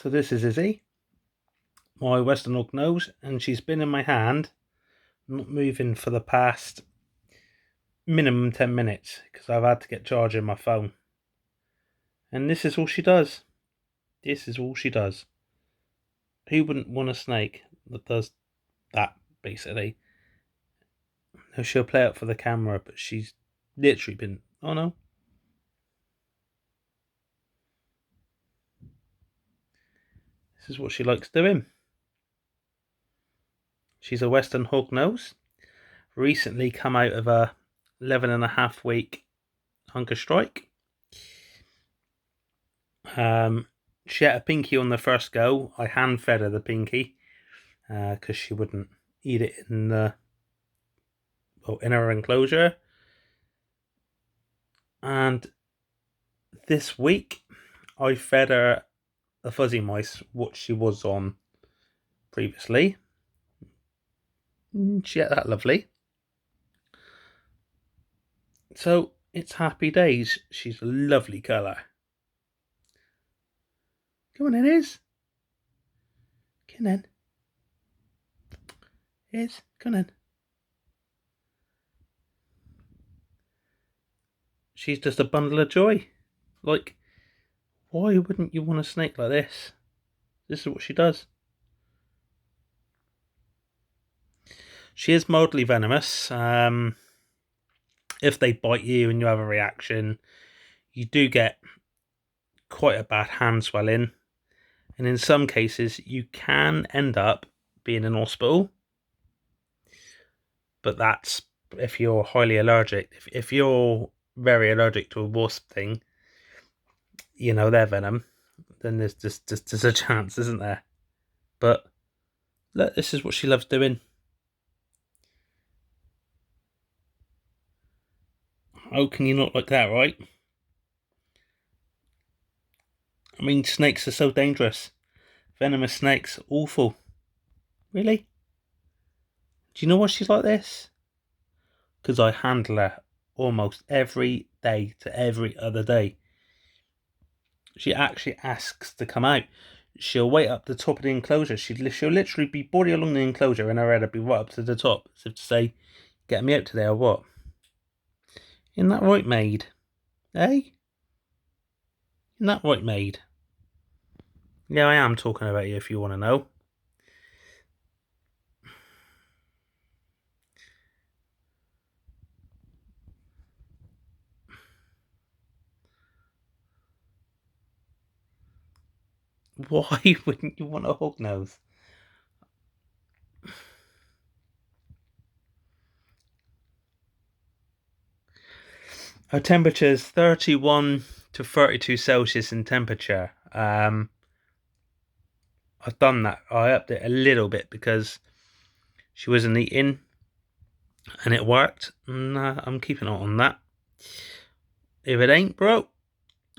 So this is Izzy, my Western Hognose, and she's been in my hand, not moving for the past minimum 10 minutes because I've had to get charging my phone. And this is all she does. This is all she does. Who wouldn't want a snake that does that, basically? Now she'll play it for the camera, but she's literally been, oh no. This is what she likes doing. She's a Western Hognose. Recently come out of a 11.5 week hunger strike. She had a pinky on the first go. I hand fed her the pinky because she wouldn't eat it in her enclosure. And this week I fed her the fuzzy mice, what she was on previously. She ate that lovely. So it's happy days. She's a lovely colour. Come on in, Iz. Come in. Iz, come in. She's just a bundle of joy. Like, why wouldn't you want a snake like this? This is what she does. She is mildly venomous. If they bite you and you have a reaction, you do get quite a bad hand swelling. And in some cases, you can end up being in hospital. But that's if you're highly allergic. If you're very allergic to a wasp thing, you know, their venom, then there's a chance, isn't there? But look, this is what she loves doing. How can you not like that, right? I mean, snakes are so dangerous. Venomous snakes, awful. Really? Do you know why she's like this? Because I handle her almost every day to every other day. She actually asks to come out. She'll wait up the top of the enclosure. She'll literally be body along the enclosure and her head will be right up to the top, as if to say, get me out today or what? Isn't that right, maid? Eh? Isn't that right, maid? Yeah, I am talking about you if you want to know. Why wouldn't you want a hognose? Our temperature is 31 to 32 Celsius in temperature. I've done that. I upped it a little bit because she wasn't eating and it worked. And I'm keeping it on that. If it ain't broke,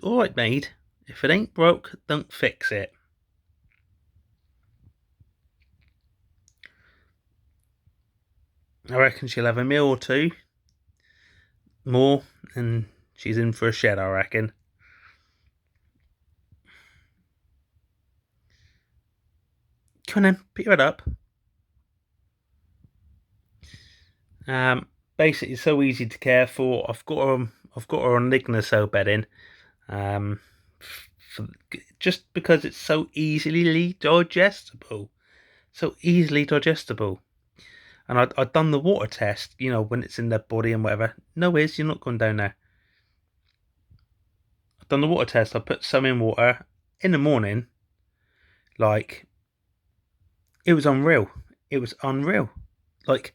alright, maid. If it ain't broke, don't fix it. I reckon she'll have a meal or two more and she's in for a shed, I reckon. Come on then, pick her up. Basically, so easy to care for. I've got her on Lignocell bedding, just because it's so easily digestible, And I'd done the water test, you know, when it's in their body and whatever. No, you're not going down there. I've done the water test. I put some in water in the morning. Like, it was unreal. It was unreal. Like,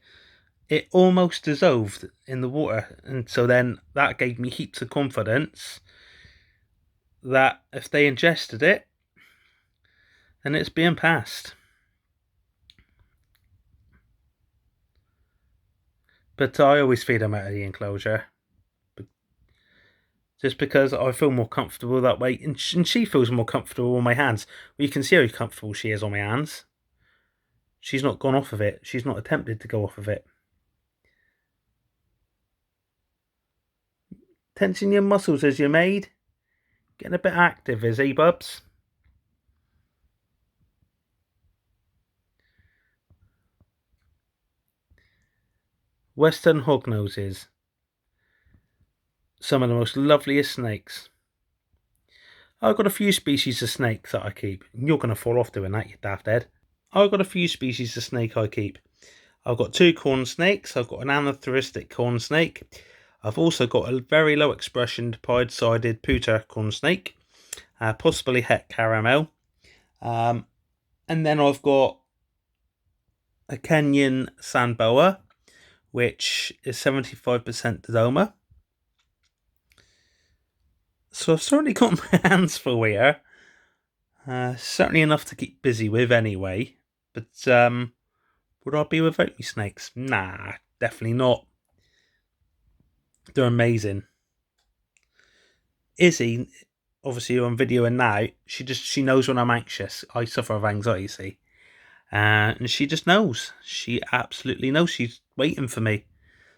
it almost dissolved in the water. And so then that gave me heaps of confidence that if they ingested it, then it's being passed. But I always feed them out of the enclosure. Just because I feel more comfortable that way. And she feels more comfortable on my hands. Well, you can see how comfortable she is on my hands. She's not gone off of it. She's not attempted to go off of it. Tensing your muscles as you're made. Getting a bit active, is he, bubs? Western hognoses. Some of the most loveliest snakes. I've got a few species of snakes that I keep. You're going to fall off doing that, you daft head. I've got a few species of snake I keep. I've got 2 corn snakes. I've got an anathoristic corn snake. I've also got a very low expressioned pied-sided puter corn snake, possibly het caramel. And then I've got a Kenyan sand boa, which is 75% Dodoma. So I've certainly got my hands full here. Certainly enough to keep busy with anyway. But would I be without me snakes? Nah, definitely not. They're amazing. Izzy, obviously on video and now, she knows when I'm anxious. I suffer of anxiety, see. And she just knows. She absolutely knows. She's waiting for me.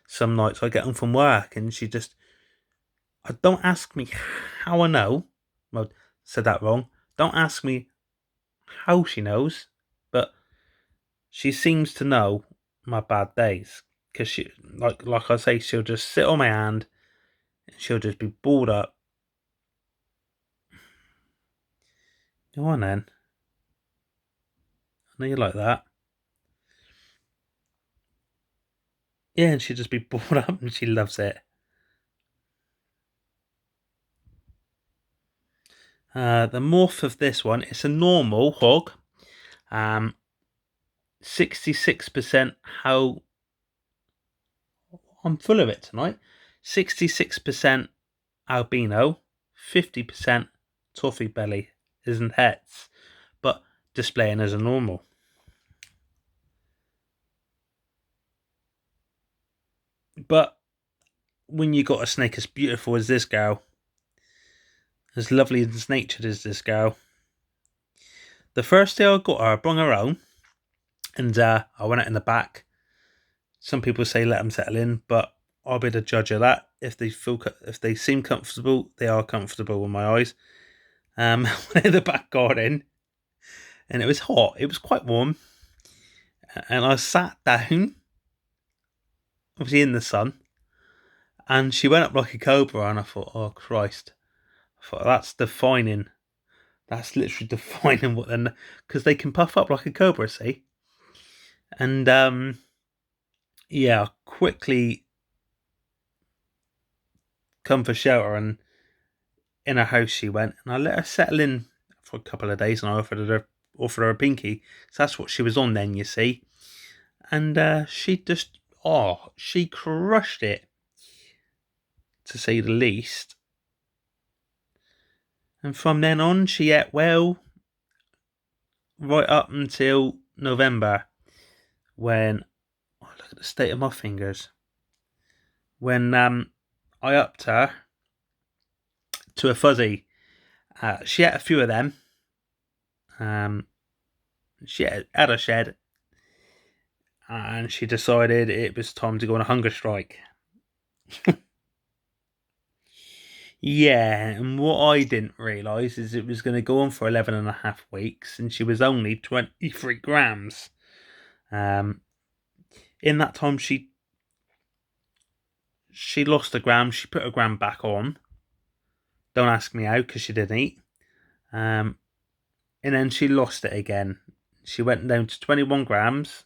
Some nights I get home from work and she just... Don't ask me how I know. Well, said that wrong. Don't ask me how she knows. But she seems to know my bad days. Because she, like I say, she'll just sit on my hand and she'll just be balled up. Go on then. I know you like that. Yeah, and she'll just be balled up and she loves it. The morph of this one, it's a normal hog. 66% how... I'm full of it tonight. 66% albino, 50% toffeebelly, isn't hets, but displaying as a normal. But when you got a snake as beautiful as this girl, as lovely and as natured as this girl, the first day I got her, I brought her home, and I went out in the back. Some people say let them settle in, but I'll be the judge of that. If they seem comfortable, they are comfortable in my eyes. Went in the back garden, and it was hot. It was quite warm, and I sat down, obviously in the sun, and she went up like a cobra, and I thought, oh Christ! I thought that's defining. That's literally defining what they're, because they can puff up like a cobra, see. And yeah, quickly come for shelter, and in her house she went, and I let her settle in for a couple of days, and I offered her a pinky. So that's what she was on then, you see. And she just, she crushed it, to say the least. And from then on, she ate well, right up until November, when, look at the state of my fingers, when I upped her to a fuzzy. She ate a few of them. She had a shed, and she decided it was time to go on a hunger strike. Yeah, and what I didn't realise is it was going to go on for 11 and a half weeks, and she was only 23 grams. In that time, she lost a gram. She put a gram back on. Don't ask me how, because she didn't eat. And then she lost it again. She went down to 21 grams.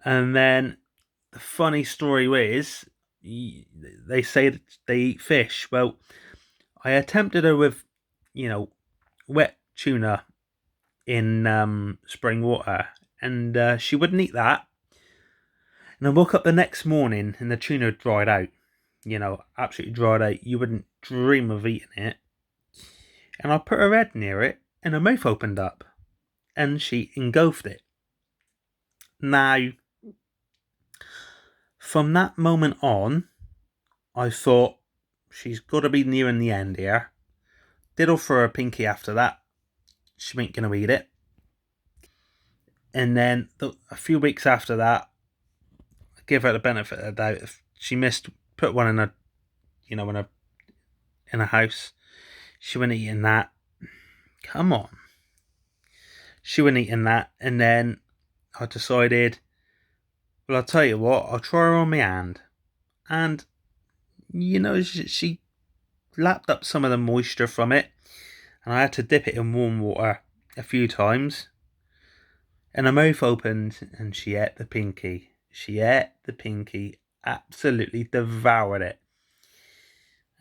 And then the funny story is, they say that they eat fish. Well, I attempted her with, wet tuna in spring water, and she wouldn't eat that. And I woke up the next morning and the tuna had dried out. Absolutely dried out. You wouldn't dream of eating it. And I put her head near it, and her mouth opened up, and she engulfed it. Now, from that moment on, I thought, she's got to be nearing the end here. Did offer her a pinky after that. She ain't going to eat it. And then a few weeks after that, I give her the benefit of the doubt. If she missed, put one in a house. She wasn't eating that. Come on. She wasn't eating that. And then I decided Well, I'll tell you what, I'll try her on my hand. And, she lapped up some of the moisture from it. And I had to dip it in warm water a few times. And her mouth opened and she ate the pinky. She ate the pinky, absolutely devoured it.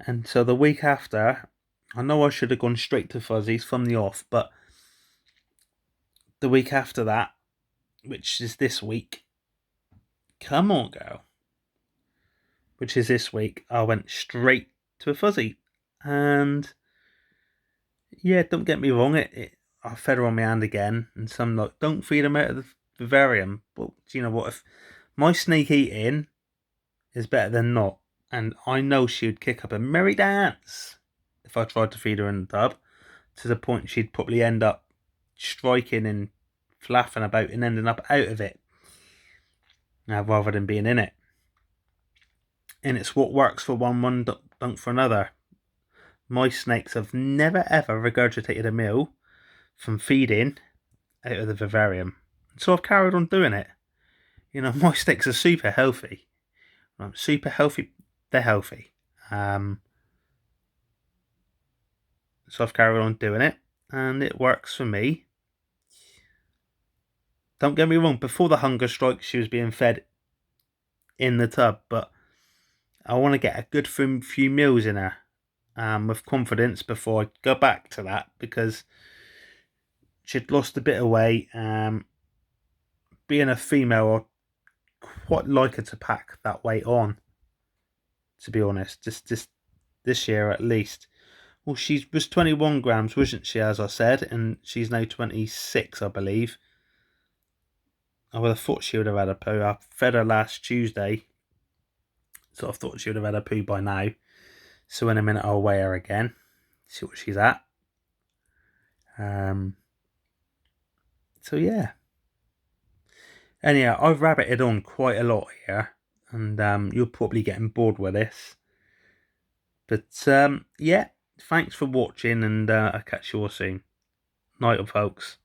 And so the week after, I know I should have gone straight to fuzzies from the off, but the week after that, which is this week, come on, girl, which is this week, I went straight to a fuzzy. And yeah, don't get me wrong, I fed her on my hand again, and some like, don't feed them out of the vivarium. But do you know what? If my snake eating is better than not, and I know she would kick up a merry dance if I tried to feed her in the tub, to the point she'd probably end up striking and flapping about and ending up out of it, rather than being in it. And it's what works for one don't for another. My snakes have never ever regurgitated a meal from feeding out of the vivarium. So I've carried on doing it. My snakes are super healthy. I'm super healthy. They're healthy. So I've carried on doing it, and it works for me. Don't get me wrong, before the hunger strike, she was being fed in the tub, but I want to get a good few meals in her with confidence before I go back to that, because she'd lost a bit of weight. Being a female, I quite like her to pack that weight on, to be honest, just this year at least. Well, she was 21 grams, wasn't she, as I said, and she's now 26, I believe. I would have thought she would have had a poo. I fed her last Tuesday, so I thought she would have had a poo by now. So in a minute I'll weigh her again, see what she's at. So yeah. Anyhow, I've rabbited on quite a lot here, and you're probably getting bored with this. But yeah, thanks for watching, and I'll catch you all soon. Night, folks.